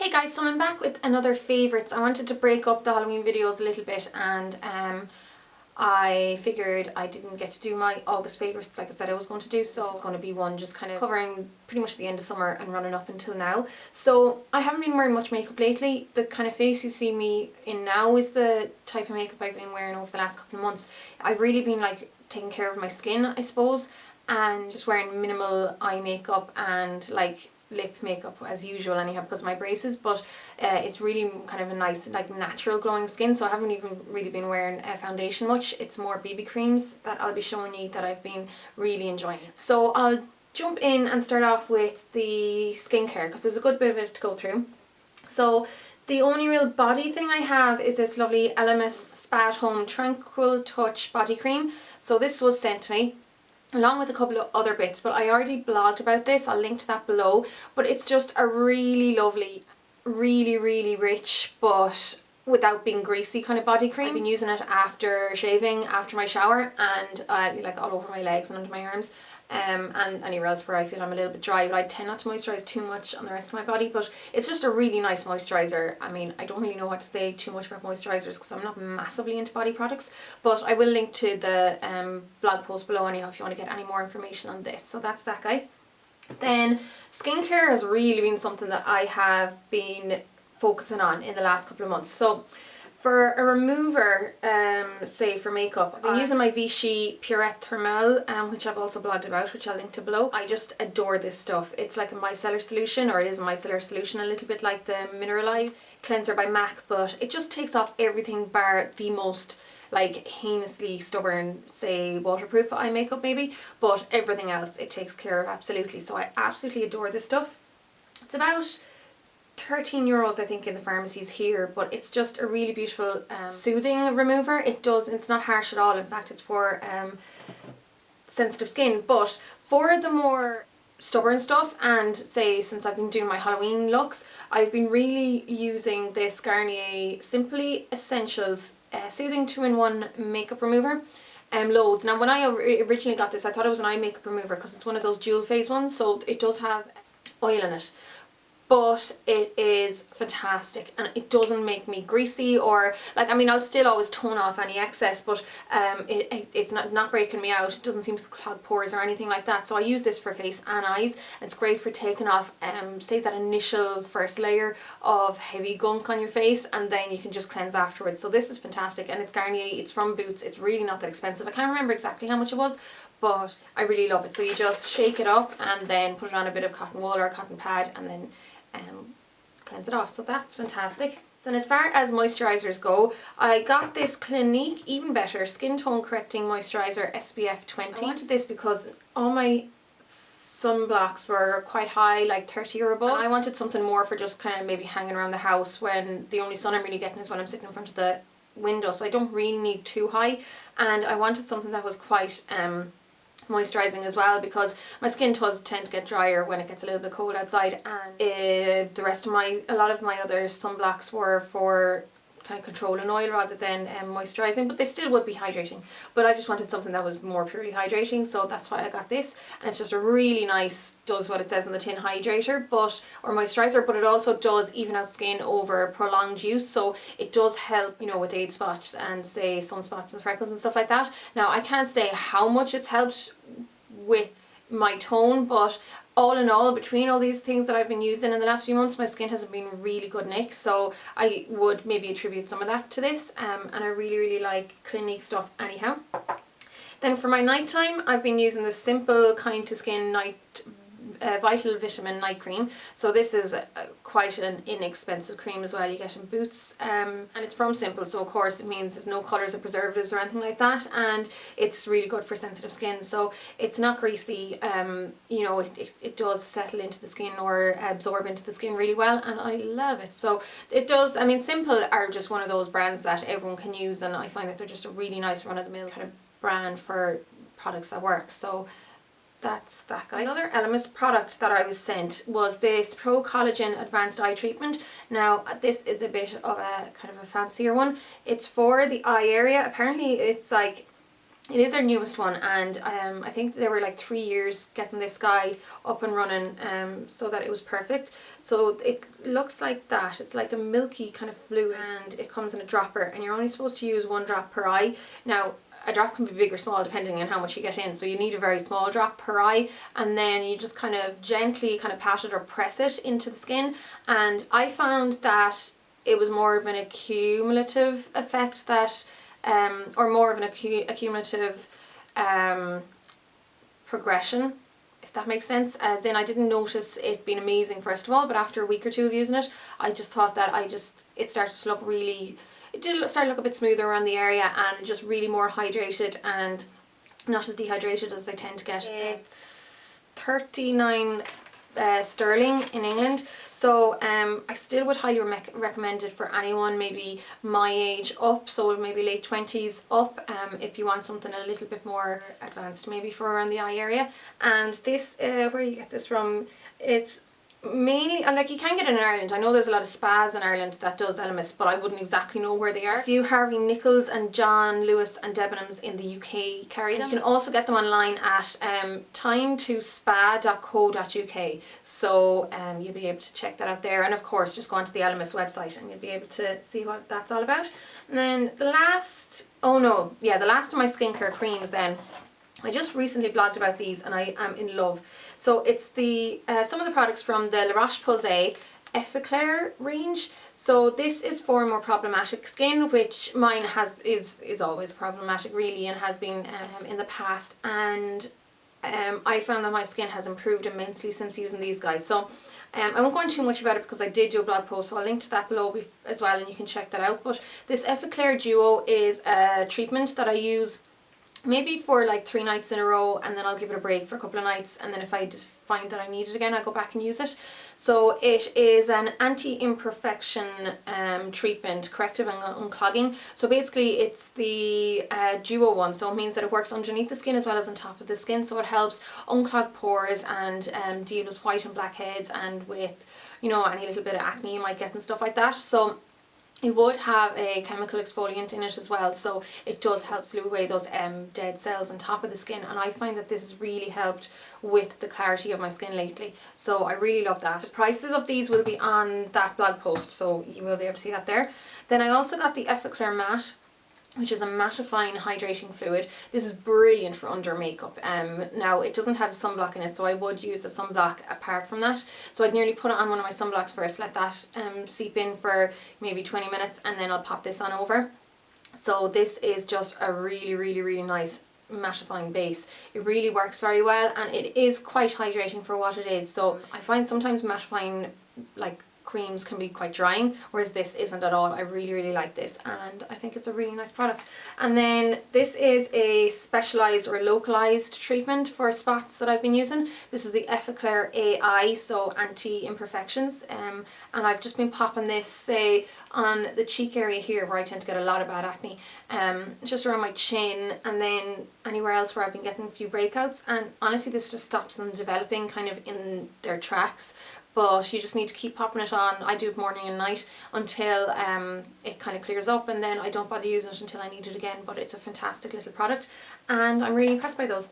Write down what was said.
Hey guys, so I'm back with another favourites. I wanted to break up the Halloween videos a little bit, and I figured I didn't get to do my August favourites like I said I was going to do, so it's going to be one just kind of covering pretty much the end of summer and running up until now. So I haven't been wearing much makeup lately. The kind of face you see me in now is the type of makeup I've been wearing over the last couple of months. I've really been like taking care of my skin, I suppose, and just wearing minimal eye makeup and like lip makeup as usual anyhow because of my braces, but it's really kind of a nice like natural glowing skin, so I haven't even really been wearing foundation much. It's more BB creams that I'll be showing you that I've been really enjoying. So I'll jump in and start off with the skincare because there's a good bit of it to go through. So the only real body thing I have is this lovely Elemis Spa at Home Tranquil Touch body cream. So this was sent to me along with a couple of other bits, but I already blogged about this. I'll link to that below. But it's just a really lovely, really rich, but without being greasy kind of body cream. I've been using it after shaving, after my shower, and like all over my legs and under my arms. And anywhere else where I feel I'm a little bit dry, but I tend not to moisturise too much on the rest of my body. But it's just a really nice moisturiser. I mean, I don't really know what to say too much about moisturisers because I'm not massively into body products, but I will link to the blog post below anyhow if you want to get any more information on this. So that's that guy. Then skincare has really been something that I have been focusing on in the last couple of months. So for a remover, say for makeup, I've been using my Vichy Purete Thermal, which I've also blogged about, which I'll link to below. I just adore this stuff. It's like a micellar solution, or it is a micellar solution, a little bit like the Mineralize cleanser by MAC, but it just takes off everything bar the most like heinously stubborn, say waterproof eye makeup maybe, but everything else it takes care of absolutely. So I absolutely adore this stuff. It's about €13 I think in the pharmacies here, but it's just a really beautiful soothing remover. It's not harsh at all. In fact, it's for sensitive skin, but for the more stubborn stuff, and say since I've been doing my Halloween looks, I've been really using this Garnier Simply Essentials Soothing 2-in-1 makeup remover. Loads. Now when I originally got this, I thought it was an eye makeup remover because it's one of those dual phase ones, so it does have oil in it. But it is fantastic and it doesn't make me greasy, or like, I mean, I'll still always tone off any excess, but it's not breaking me out. It doesn't seem to clog pores or anything like that. So I use this for face and eyes, and it's great for taking off say that initial first layer of heavy gunk on your face, and then you can just cleanse afterwards. So this is fantastic, and it's Garnier, it's from Boots, it's really not that expensive. I can't remember exactly how much it was, but I really love it. So you just shake it up and then put it on a bit of cotton wool or a cotton pad, and then cleanse it off. So that's fantastic. So as far as moisturisers go, I got this Clinique Even Better Skin Tone Correcting Moisturiser SPF 20. I wanted this because all my sunblocks were quite high, like 30 or above. And I wanted something more for just kind of maybe hanging around the house when the only sun I'm really getting is when I'm sitting in front of the window, so I don't really need too high. And I wanted something that was quite moisturising as well, because my skin does tend to get drier when it gets a little bit cold outside, and a lot of my other sunblocks were for kind of controlling oil rather than moisturising, but they still would be hydrating. But I just wanted something that was more purely hydrating, so that's why I got this. And it's just a really nice, does what it says on the tin, hydrator, or moisturiser, but it also does even out skin over prolonged use. So it does help, you know, with age spots and say sunspots and freckles and stuff like that. Now I can't say how much it's helped with my tone, but all in all, between all these things that I've been using in the last few months, my skin has been really good nick, so I would maybe attribute some of that to this, and I really like Clinique stuff anyhow. Then for my nighttime, I've been using the Simple Kind to Skin Night Vital Vitamin Night Cream. So this is quite an inexpensive cream as well. You get in Boots, and it's from Simple, so of course it means there's no colours or preservatives or anything like that, and it's really good for sensitive skin. So it's not greasy, you know, it does settle into the skin or absorb into the skin really well, and I love it. So it does, I mean, Simple are just one of those brands that everyone can use, and I find that they're just a really nice run-of-the-mill kind of brand for products that work. So that's that guy. Another Elemis product that I was sent was this Pro Collagen Advanced Eye Treatment. Now this is a bit of a kind of a fancier one. It's for the eye area. Apparently it's like It is their newest one, and I think they were like 3 years getting this guy up and running, so that it was perfect. So it looks like that. It's like a milky kind of fluid, and it comes in a dropper, and you're only supposed to use 1 drop per eye. Now, a drop can be big or small depending on how much you get in, so you need a very small drop per eye, and then you just kind of gently kind of pat it or press it into the skin. And I found that it was more of an accumulative effect that or more of an accumulative progression, if that makes sense. As in, I didn't notice it being amazing first of all, but after a week or 2 of using it, I just thought that it started to look really, it did start to look a bit smoother around the area, and just really more hydrated and not as dehydrated as I tend to get. It's 39 sterling in England, so I still would highly recommend it for anyone maybe my age up, so maybe late 20s up, if you want something a little bit more advanced, maybe for around the eye area. And this, where you get this from, it's mainly, and like you can get it in Ireland. I know there's a lot of spas in Ireland that does Elemis, but I wouldn't exactly know where they are. A few Harvey Nichols and John Lewis and Debenhams in the UK carry them. You can also get them online at timetospa.co.uk, so you'll be able to check that out there. And of course, just go onto the Elemis website and you'll be able to see what that's all about. And then the last of my skincare creams then, I just recently blogged about these and I am in love. So it's the some of the products from the Roche-Posay Effaclar range. So this is for more problematic skin, which mine is always problematic really, and has been in the past. And I found that my skin has improved immensely since using these guys. So I won't go into too much about it because I did do a blog post, so I'll link to that below as well, and you can check that out. But this Effaclar Duo is a treatment that I use maybe for like 3 nights in a row, and then I'll give it a break for a couple of nights, and then if I just find that I need it again, I'll go back and use it. So it is an anti-imperfection treatment, corrective and unclogging. So basically it's the duo one, so it means that it works underneath the skin as well as on top of the skin, so it helps unclog pores and deal with white and blackheads, and with, you know, any little bit of acne you might get and stuff like that. So it would have a chemical exfoliant in it as well, so it does help slew away those dead cells on top of the skin, and I find that this has really helped with the clarity of my skin lately, so I really love that. The prices of these will be on that blog post, so you will be able to see that there. Then I also got the Effaclar Matte, which is a mattifying hydrating fluid. This is brilliant for under makeup. Now it doesn't have sunblock in it, so I would use a sunblock apart from that. So I'd nearly put it on one of my sunblocks first, let that seep in for maybe 20 minutes, and then I'll pop this on over. So this is just a really nice mattifying base. It really works very well, and it is quite hydrating for what it is. So I find sometimes mattifying like creams can be quite drying, whereas this isn't at all. I really like this, and I think it's a really nice product. And then this is a specialized or localized treatment for spots that I've been using. This is the Effaclar AI, so anti-imperfections, and I've just been popping this, say, on the cheek area here where I tend to get a lot of bad acne, just around my chin, and then anywhere else where I've been getting a few breakouts. And honestly, this just stops them developing kind of in their tracks. But you just need to keep popping it on. I do it morning and night until it kind of clears up, and then I don't bother using it until I need it again. But it's a fantastic little product, and I'm really impressed by those.